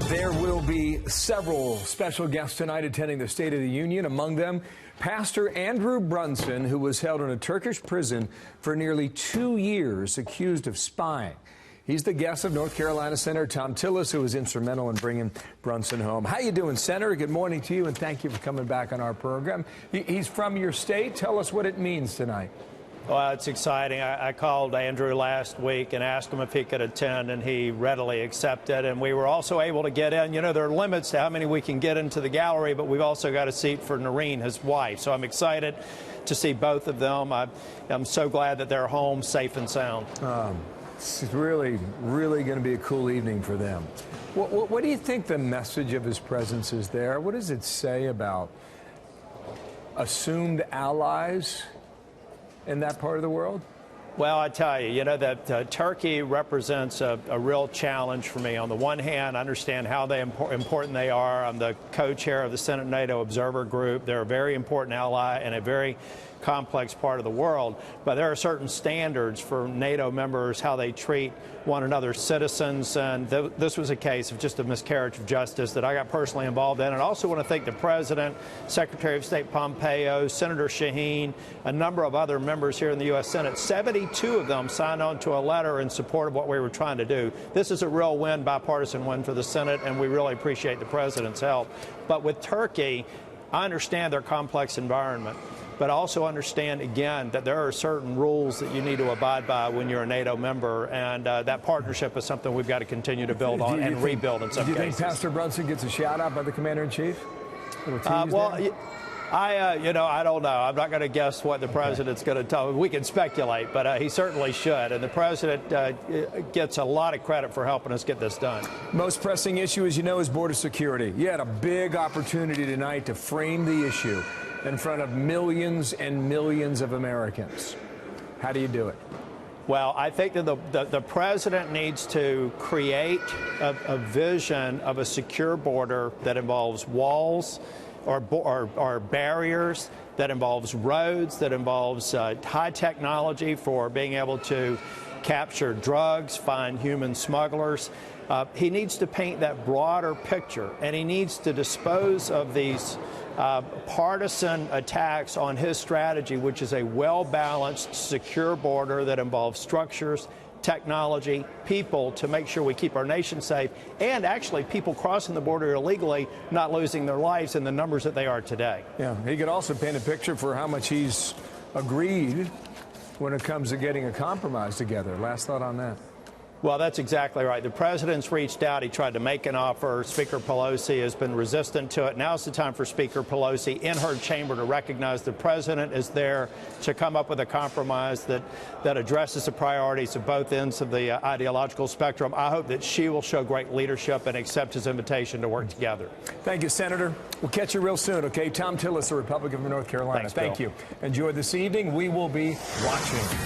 There will be several special guests tonight attending the State of the Union. Among them, Pastor Andrew Brunson, who was held in a Turkish prison for nearly 2 years, accused of spying. He's the guest of North Carolina Senator Sen Tillis, who was instrumental in bringing Brunson home. How you doing, Senator? Good morning to you, and thank you for coming back on our program. He's from your state. Tell us what it means tonight. Well, it's exciting. I called Andrew last week and asked him if he could attend, and he readily accepted. And we were also able to get in. You know, there are limits to how many we can get into the gallery, but we've also got a seat for Noreen, his wife. So I'm excited to see both of them. I'm so glad that they're home safe and sound. It's really going to be a cool evening for them. What do you think the message of his presence is there? What does it say about assumed allies in that part of the world? Well, I tell you, you know, that Turkey represents a real challenge for me. On the one hand, I understand how important they are. I'm the co-chair of the Senate NATO Observer Group. They're a very important ally and a very complex part of the world. But there are certain standards for NATO members, how they treat one another's citizens. And this was a case of just a miscarriage of justice that I got personally involved in. And I also want to thank the President, Secretary of State Pompeo, Senator Shaheen, a number of other members here in the U.S. Senate. 72 of them signed on to a letter in support of what we were trying to do. This is a real win, bipartisan win for the Senate, and we really appreciate the President's help. But with Turkey, I understand their complex environment, but also understand, again, that there are certain rules that you need to abide by when you're a NATO member, and that partnership is something we've got to continue to build on and rebuild in some cases. Do you think Pastor Brunson gets a shout-out by the Commander-in-Chief? I don't know. I'm not going to guess what the President's going to tell me. We can speculate, but he certainly should. And the President gets a lot of credit for helping us get this done. Most pressing issue, as you know, is border security. You had a big opportunity tonight to frame the issue in front of millions and millions of Americans. How do you do it? Well, I think that the President needs to create a vision of a secure border that involves walls or barriers, that involves roads, that involves high technology for being able to capture drugs, find human smugglers. He needs to paint that broader picture, and he needs to dispose of these partisan attacks on his strategy, which is a well-balanced, secure border that involves structures, technology, people, to make sure we keep our nation safe, and actually people crossing the border illegally not losing their lives in the numbers that they are today. Yeah, he could also paint a picture for how much he's agreed when it comes to getting a compromise together. Last thought on that? Well, that's exactly right. The President's reached out. He tried to make an offer. Speaker Pelosi has been resistant to it. Now's the time for Speaker Pelosi in her chamber to recognize the President is there to come up with a compromise that addresses the priorities of both ends of the ideological spectrum. I hope that she will show great leadership and accept his invitation to work together. Thank you, Senator. We'll catch you real soon, okay? Sen Tillis, the Republican of North Carolina. Thanks, Thank Bill. you. Enjoy this evening. We will be watching.